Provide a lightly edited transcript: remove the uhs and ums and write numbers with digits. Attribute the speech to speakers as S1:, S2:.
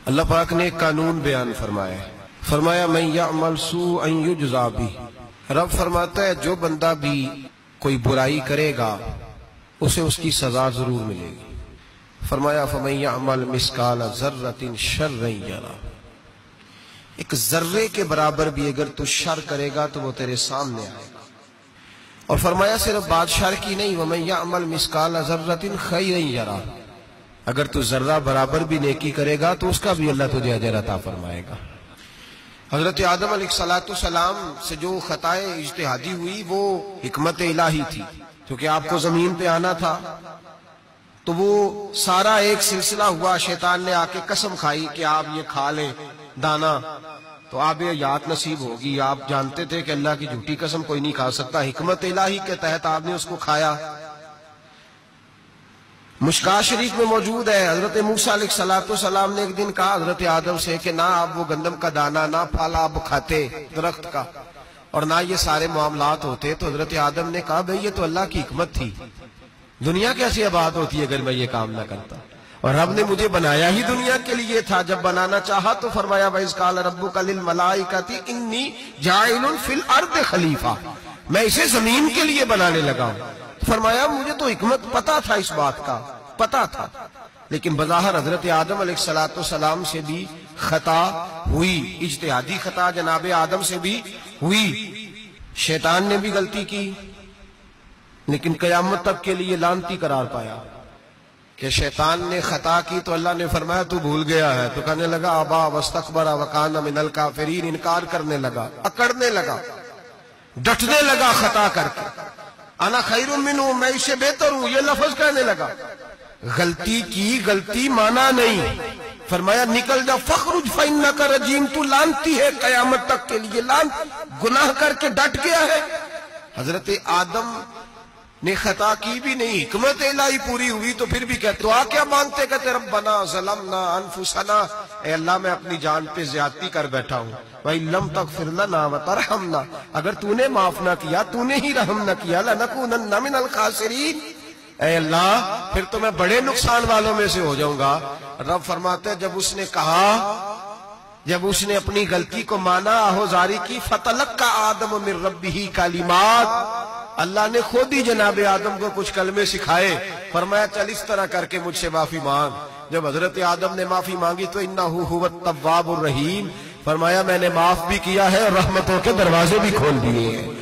S1: اللہ پاک نے ایک قانون بیان فرمایا من یعمل سوءا یجزا بہ۔ رب فرماتا ہے جو بندہ بھی کوئی برائی کرے گا اسے اس کی سزا ضرور ملے گی۔ فرمایا فمن یعمل مثقال ذرۃ شرا یرہ، ایک ذرے کے برابر بھی اگر تو شر کرے گا تو وہ تیرے سامنے آئے گا۔ اور فرمایا صرف بات شر کی نہیں، ومن یعمل مثقال ذرۃ خیرا یرہ، اگر تو ذرہ برابر بھی نیکی کرے گا تو اس کا بھی اللہ تجھے اجر عطا فرمائے گا۔ حضرت آدم علیہ السلام سے جو خطائے اجتہادی ہوئی وہ حکمت الہی تھی، کیونکہ آپ کو زمین پہ آنا تھا تو وہ سارا ایک سلسلہ ہوا۔ شیطان نے آ کے قسم کھائی کہ آپ یہ کھا لیں دانا تو آپ یہ یاد نصیب ہوگی۔ آپ جانتے تھے کہ اللہ کی جھوٹی قسم کوئی نہیں کھا سکتا، حکمت الہی کے تحت آپ نے اس کو کھایا۔ مشکاہ شریف میں موجود ہے، حضرت موسیٰ علیہ السلام نے ایک دن کہا حضرت آدم سے کہ نہ آپ وہ گندم کا دانا نہ پھل آپ کھاتے درخت کا، اور نہ یہ سارے معاملات ہوتے۔ تو حضرت آدم نے کہا بھئی یہ تو اللہ کی حکمت تھی، دنیا کیسی آباد ہوتی ہے اگر میں یہ کام نہ کرتا، اور رب نے مجھے بنایا ہی دنیا کے لیے تھا۔ جب بنانا چاہا تو فرمایا وَإِذْ قَالَ رَبُّكَ لِلْمَلَائِكَةِ إِنِّي جَاعِلٌ فِي الْأَرْضِ خلیفہ، میں اسے زمین کے لیے بنانے لگا ہوں۔ فرمایا مجھے تو حکمت پتا تھا، اس بات کا پتا تھا، لیکن بظاہر حضرت آدم علیہ السلام سے بھی خطا ہوئی، اجتہادی خطا جناب آدم سے بھی ہوئی، شیطان نے بھی غلطی کی، لیکن قیامت تک کے لیے لعنتی قرار پایا کہ شیطان نے خطا کی تو اللہ نے فرمایا تو بھول گیا ہے، تو کہنے لگا ابا واستکبر وکان من الکافرین، انکار کرنے لگا، اکڑنے لگا، ڈٹنے لگا خطا کر کے، انا خیر منہ، میں اس سے بہتر ہوں، یہ لفظ کہنے لگا۔ غلطی کی، غلطی مانا نہیں، فرمایا نکل جا فخرج فإنک رجیم، تو لعنتی ہے قیامت تک کے لیے، گناہ کر کے ڈٹ گیا ہے۔ حضرت آدم نے خطا کی بھی نہیں، حکمت الہی پوری ہوئی تو پھر بھی کہتے دعا کیا مانگتے، کہتے ربنا ظلمنا انفسنا، اے اللہ میں اپنی جان پہ زیادتی کر بیٹھا ہوں، وَإِن لَمْ تَغْفِرْ لَنَا وَتَرْحَمْنَا، اگر تو نے معاف نہ کیا، تو نے ہی رحم نہ کیا، لَنَكُونَنَّ مِنَ الْخَاسِرِينَ، اے اللہ پھر تو میں بڑے نقصان والوں میں سے ہو جاؤں گا۔ رب فرماتے ہیں جب اس نے کہا، جب اس نے اپنی غلطی کو مانا، آہوزاری کی، فَتَلَقَّى آدَمُ مِن رَبِّهِ کَلِمَاتٍ، اللہ نے خود ہی جناب آدم کو کچھ کلمے سکھائے، فرمایا چل اس طرح کر کے مجھ سے معافی مانگ۔ جب حضرت آدم نے معافی مانگی تو اِنَّهُ هُوَ التَّوَّابُ الرَّحِيمُ، فرمایا میں نے معاف بھی کیا ہے اور رحمتوں کے دروازے بھی کھول دیے ہیں۔